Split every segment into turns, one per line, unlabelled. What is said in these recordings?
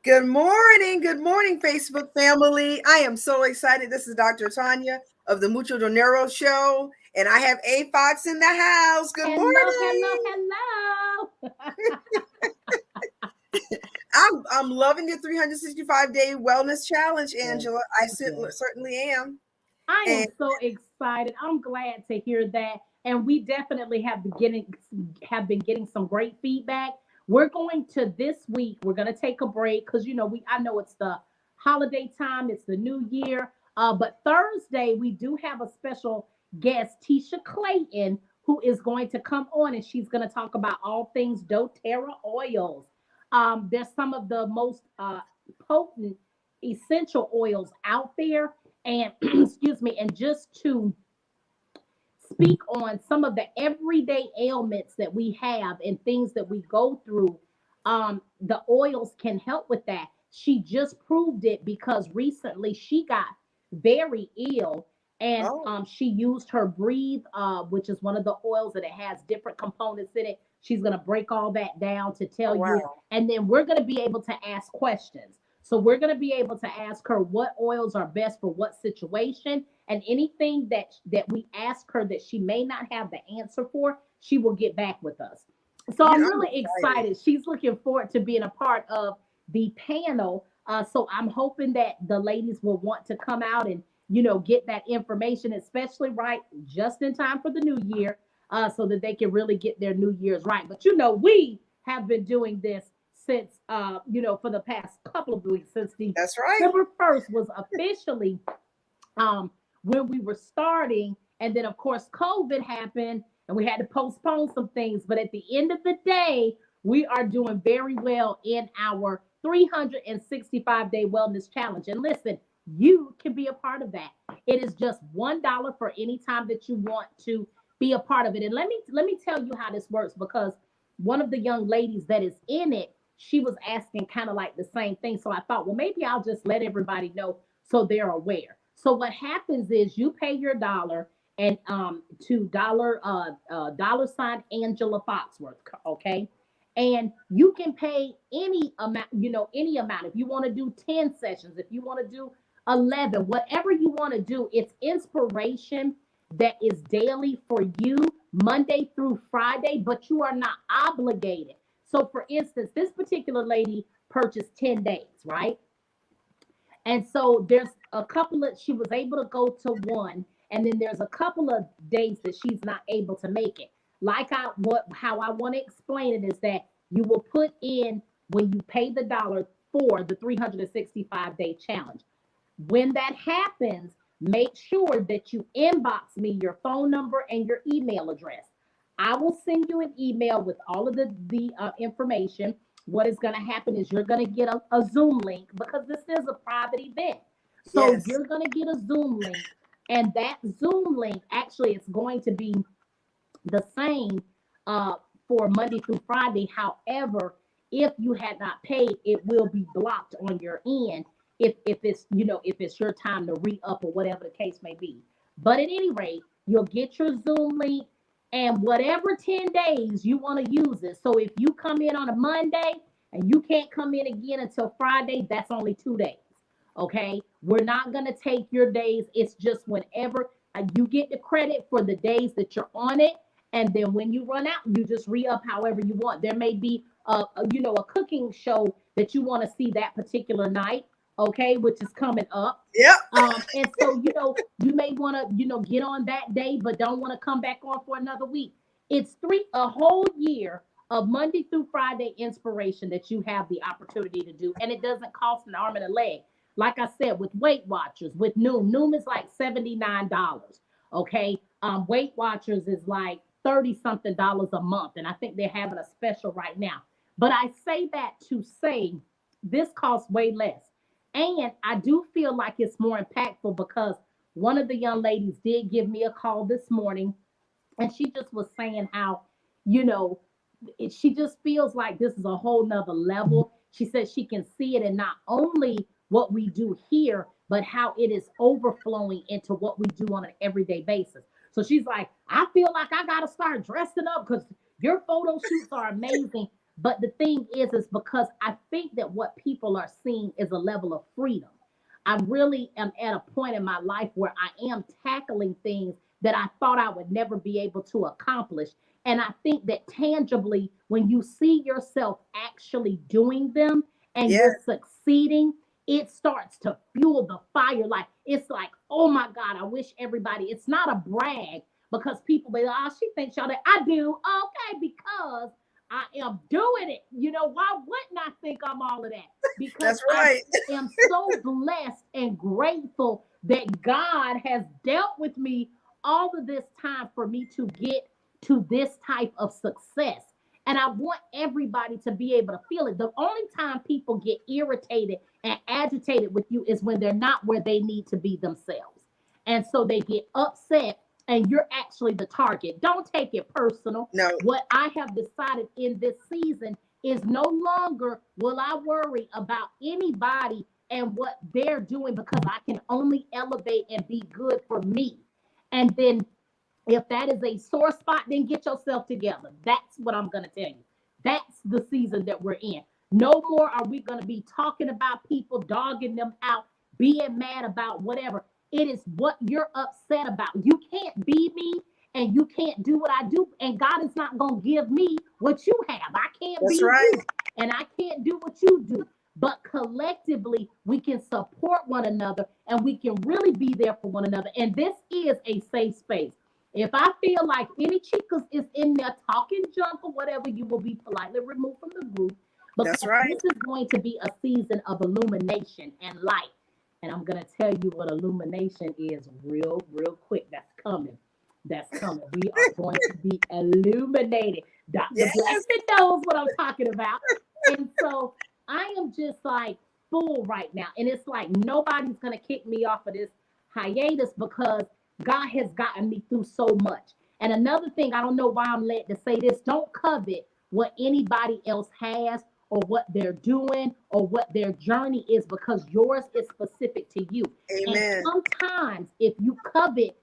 Good morning, Facebook family. I am so excited. This is Dr. Tanya of the Mucho Dinero show, and I have A Fox in the house. Good
Hello,
morning.
hello, hello.
I'm loving your 365-day wellness challenge,
Yes,
Angela.
yes.
Certainly am.
I
And
am so excited. I'm glad to hear that. And we definitely have been getting some great feedback. We're going to this week, we're gonna take a break because I know it's the holiday time, it's the new year. But Thursday we do have a special guest, Tisha Clayton, who is going to come on and she's gonna talk about all things doTERRA oils. There's some of the most potent essential oils out there and excuse me, and just to speak on some of the everyday ailments that we have and things that we go through, the oils can help with that. She just proved it because recently she got very ill and
oh,
she used her Breathe, which is one of the oils that it has different components in it. She's going to break all that down to
oh
tell you,
wow.
and then we're going to be able to ask questions. So we're going to be able to ask her what oils are best for what situation, and anything that we ask her that she may not have the answer for, she will get back with us. So
Yeah,
I'm
I'm
really
excited.
excited. She's looking forward to being a part of the panel. So I'm hoping that the ladies will want to come out and get that information, especially right just in time for the new year, so that they can really get their New Year's right. But we have been doing this since for the past couple of weeks, since
That's right.
December 1st was officially um, when we were starting. And then, of course, COVID happened and we had to postpone some things. But at the end of the day, we are doing very well in our 365-day wellness challenge. And listen, you can be a part of that. It is just $1 for any time that you want to be a part of it. And let me tell you how this works, because one of the young ladies that is in it, she was asking kind of like the same thing. So I thought, well, maybe I'll just let everybody know so they're aware. So what happens is you pay your dollar and to dollar sign Angela Foxworth, okay? And you can pay any amount, any amount. If you want to do 10 sessions, if you want to do 11, whatever you want to do, it's inspiration that is daily for you, Monday through Friday, but you are not obligated. So for instance, this particular lady purchased 10 days, right? And so there's a couple of, she was able to go to one, and then there's a couple of days that she's not able to make it. Like how I want to explain it is that you will put in when you pay the dollar for the 365-day challenge. When that happens, make sure that you inbox me your phone number and your email address. I will send you an email with all of the information. What is going to happen is you're going to get a Zoom link, because this is a private event. So
Yes.
you're going to get a Zoom link, and that Zoom link actually is going to be the same uh, for Monday through Friday. However, if you had not paid, it will be blocked on your end if it's your time to re-up or whatever the case may be. But at any rate, you'll get your Zoom link, and whatever 10 days you want to use it. So if you come in on a Monday and you can't come in again until Friday, that's only 2 days. Okay. We're not going to take your days. It's just whenever you get the credit for the days that you're on it. And then when you run out, you just re-up however you want. There may be a cooking show that you want to see that particular night, okay, which is coming up.
Yep.
And so you may want to get on that day, but don't want to come back on for another week. It's a whole year of Monday through Friday inspiration that you have the opportunity to do, and it doesn't cost an arm and a leg. Like I said, with Weight Watchers, with Noom is like $79. Okay, Weight Watchers is like 30 something dollars a month, and I think they're having a special right now. But I say that to say this costs way less. And I do feel like it's more impactful because one of the young ladies did give me a call this morning, and she just was saying how, you know, she just feels like this is a whole nother level. She says she can see it in not only what we do here, but how it is overflowing into what we do on an everyday basis. So she's like, I feel like I got to start dressing up because your photo shoots are amazing. But the thing is because I think that what people are seeing is a level of freedom. I really am at a point in my life where I am tackling things that I thought I would never be able to accomplish. And I think that tangibly, when you see yourself actually doing them and
Yes,
you're succeeding, it starts to fuel the fire. Like, it's like, oh my God, I wish everybody, it's not a brag because people be like, oh, she thinks y'all that I do. Okay, because I am doing it. You know, why wouldn't I think I'm all of that? Because
that's
I
right.
am so blessed and grateful that God has dealt with me all of this time for me to get to this type of success. And I want everybody to be able to feel it. The only time people get irritated and agitated with you is when they're not where they need to be themselves. And so they get upset and you're actually the target. Don't take it personal.
No,
What I have decided in this season is no longer will I worry about anybody and what they're doing because I can only elevate and be good for me. And then if that is a sore spot, then get yourself together. That's what I'm going to tell you. That's the season that we're in. No more are we going to be talking about people, dogging them out, being mad about whatever. It is what you're upset about. You can't be me and you can't do what I do. And God is not going to give me what you have. I can't be
that's right.
you and I can't do what you do. But collectively, we can support one another and we can really be there for one another. And this is a safe space. If I feel like any chicas is in there talking junk or whatever, you will be politely removed from the group
That's
because
right.
this is going to be a season of illumination and light. And I'm going to tell you what illumination is real quick. That's coming. That's coming. We are going to be illuminated. Dr.
Yes.
Blackman knows what I'm talking about. And so I am just like full right now. And it's like nobody's going to kick me off of this hiatus because God has gotten me through so much. And another thing, I don't know why I'm led to say this, don't covet what anybody else has or what they're doing or what their journey is because yours is specific to you. And
Amen.
sometimes if you covet,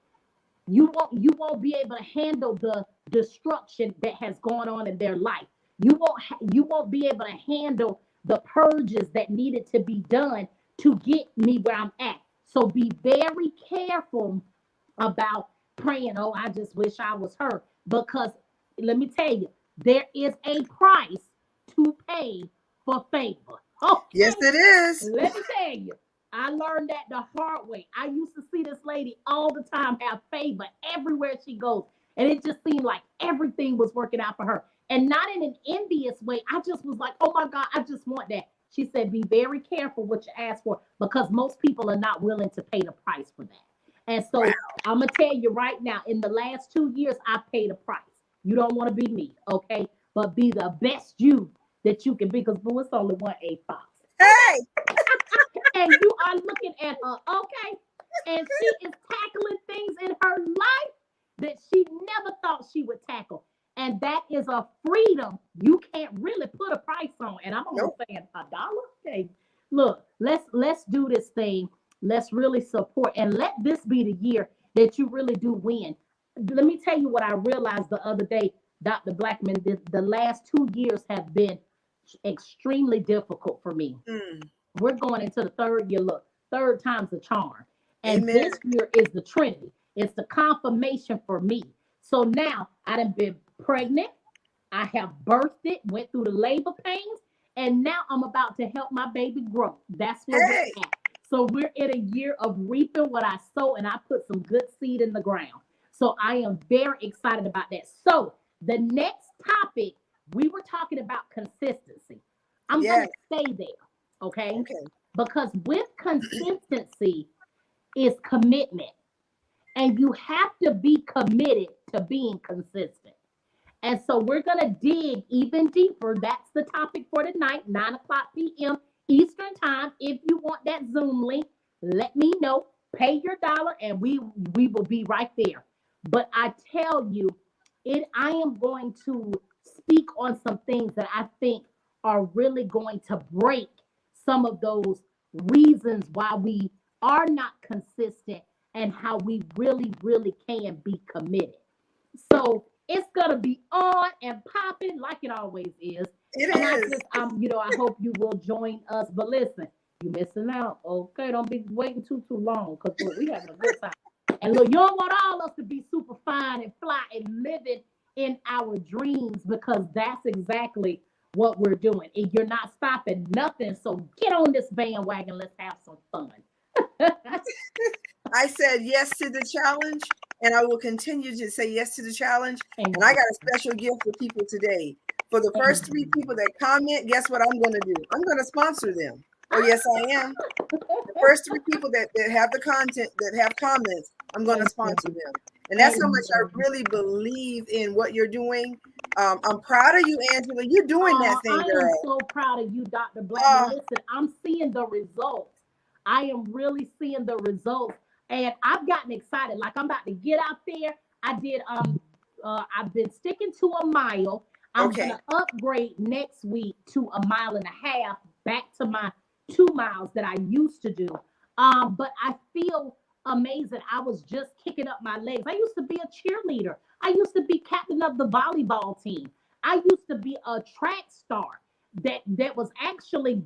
you won't be able to handle the destruction that has gone on in their life. You won't be able to handle the purges that needed to be done to get me where I'm at. So be very careful about praying, oh, I just wish I was her. Because let me tell you, there is a price to pay for favor.
Yes,
Okay,
it is.
let me tell you, I learned that the hard way. I used to see this lady all the time have favor everywhere she goes. And it just seemed like everything was working out for her. And not in an envious way. I just was like, oh my God, I just want that. She said, be very careful what you ask for because most people are not willing to pay the price for that. And
Wow.
so I'm going to tell you right now, in the last 2 years, I paid a price. You don't want to be me, okay? But be the best you that you can be because, boo, it's only one A Fox.
Hey,
And you are looking at her, okay? And she is tackling things in her life that she never thought she would tackle. And that is a freedom you can't really put a price on. And I'm only
nope.
saying $1. Okay. Look, let's do this thing. Let's really support and let this be the year that you really do win. Let me tell you what I realized the other day, Dr. Blackman. The last 2 years have been extremely difficult for me.
Mm.
We're going into the third year. Look, third time's a charm. And
Amen.
this year is the Trinity. It's the confirmation for me. So now I done been pregnant. I have birthed it, went through the labor pains, and now I'm about to help my baby grow. That's where we're
Hey,
at. So we're in a year of reaping what I sow, and I put some good seed in the ground. So I am very excited about that. So the next topic, we were talking about consistency. I'm going
yes.
to stay there, okay?
Okay.
Because with consistency is commitment, and you have to be committed to being consistent. And so we're going to dig even deeper. That's the topic for tonight, 9 o'clock p.m. Eastern Time. If you want that Zoom link, let me know. Pay your dollar and we will be right there. But I tell you, I am going to speak on some things that I think are really going to break some of those reasons why we are not consistent and how we really, really can be committed. So It's gonna be on and popping like it always is.
It
And
is.
I hope you will join us. But listen, you missing out. Okay, don't be waiting too long because we having a good time. And look, you don't want all of us to be super fine and fly and living in our dreams because that's exactly what we're doing. And you're not stopping nothing. So get on this bandwagon. Let's have some fun.
I said yes to the challenge, and I will continue to say yes to the challenge. And I got a special gift for people today. For the first 3 people that comment, guess what I'm going to do? I'm going to sponsor them. Oh, yes, I am. The first 3 people that have the content, that have comments, I'm going to sponsor them. And that's how much I really believe in what you're doing. I'm proud of you, Angela. You're doing that thing, girl.
I am so proud of you, Dr. Black. Listen, I'm seeing the results. I am really seeing the results. And I've gotten excited. Like, I'm about to get out there. I've been sticking to a mile. I'm going to upgrade next week to a 1.5 miles back to my 2 miles that I used to do. But I feel amazing. I was just kicking up my legs. I used to be a cheerleader. I used to be captain of the volleyball team. I used to be a track star that was actually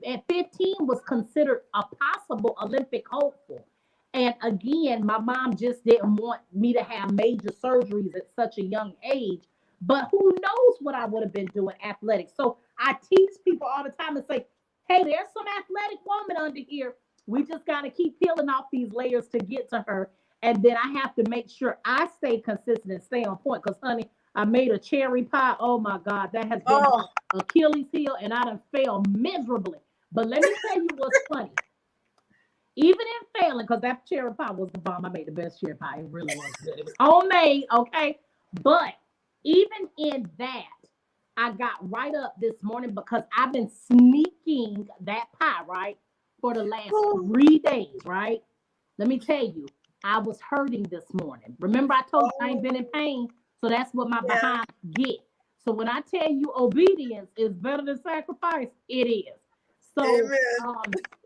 at 15 was considered a possible Olympic hopeful. And again, my mom just didn't want me to have major surgeries at such a young age. But who knows what I would have been doing athletics. So I tease people all the time and say, hey, there's some athletic woman under here. We just got to keep peeling off these layers to get to her. And then I have to make sure I stay consistent and stay on point. Because, honey, I made a cherry pie. Oh, my God. That has been Achilles heel, and I done failed miserably. But let me tell you what's funny. Even in failing, because that cherry pie was the bomb. I made the best cherry pie. It really was good. It was homemade, okay? But even in that, I got right up this morning because I've been sneaking that pie, right, for the last 3 days, right? Let me tell you, I was hurting this morning. Remember, I told you I ain't been in pain, so that's what my behind get. So when I tell you obedience is better than sacrifice, it is. So,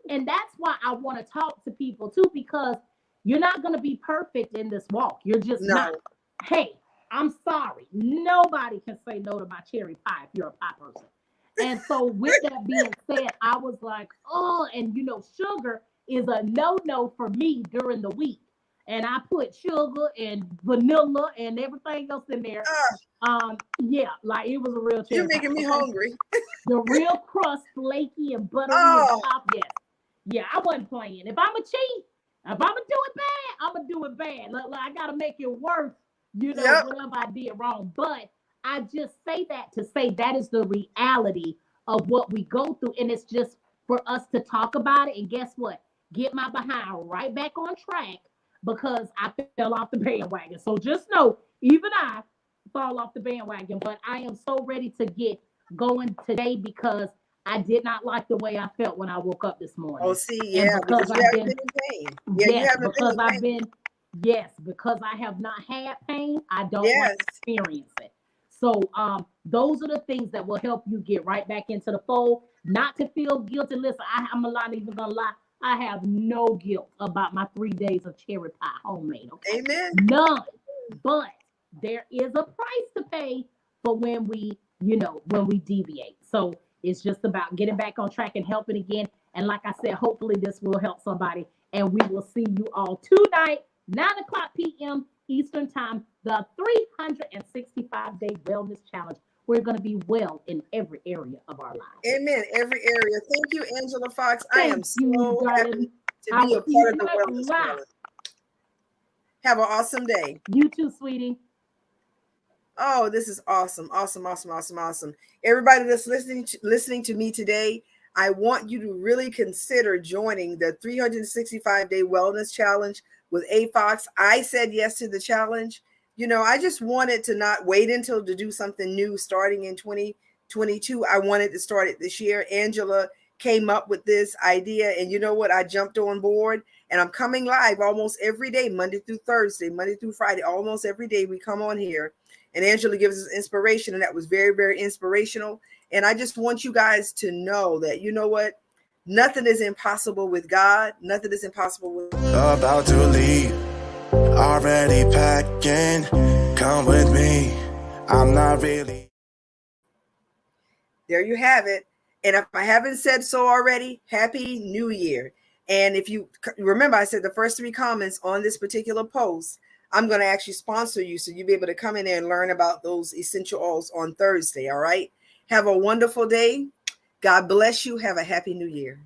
and that's why I want to talk to people too, because you're not going to be perfect in this walk. You're just not. Hey, I'm sorry. Nobody can say no to my cherry pie if you're a pie person. And so with that being said, I was like, oh, and sugar is a no-no for me during the week. And I put sugar and vanilla and everything else in there. Like it was a real cherry.
You're making me hungry.
The real crust, flaky and buttery and top. Yes. Yeah, I wasn't playing. If I'm a cheat, if I'm gonna do it bad, I'm gonna do it bad. Like I gotta make it worth, whatever I did wrong. But I just say that to say that is the reality of what we go through, and it's just for us to talk about it. And guess what? Get my behind right back on track because I fell off the bandwagon. So just know, even I fall off the bandwagon, but I am so ready to get going today because I did not like the way I felt when I woke up this morning.
Oh, see, because you haven't been in pain.
Yes, because I have not had pain, I don't want to experience it. So those are the things that will help you get right back into the fold, not to feel guilty. Listen, I'm not even going to lie. I have no guilt about my 3 days of cherry pie homemade. Okay?
Amen.
None. But there is a price to pay for when we deviate. So it's just about getting back on track and helping again. And like I said, hopefully this will help somebody. And we will see you all tonight, 9:00 p.m. Eastern Time, the 365-day wellness challenge. We're going to be well in every area of our lives.
Amen. Every area. Thank you, Angela Fox. I am so happy to be a part of the wellness challenge. Have an awesome day.
You too, sweetie.
Oh, this is awesome. Awesome. Everybody that's listening to me today, I want you to really consider joining the 365-day wellness challenge with A Fox. I said yes to the challenge. I just wanted to not wait until to do something new starting in 2022. I wanted to start it this year. Angela came up with this idea, and you know what? I jumped on board, and I'm coming live almost every day, Monday through Thursday, Monday through Friday, almost every day we come on here. And Angela gives us inspiration, and that was very, very inspirational. And I just want you guys to know that, you know what? Nothing is impossible with God. Nothing is impossible with...
About to leave, already packing, come with me. I'm not really.
There you have it. And if I haven't said so already, Happy New Year. And if you remember, I said the first 3 comments on this particular post, I'm going to actually sponsor you. So you'll be able to come in there and learn about those essential oils on Thursday. All right. Have a wonderful day. God bless you. Have a Happy New Year.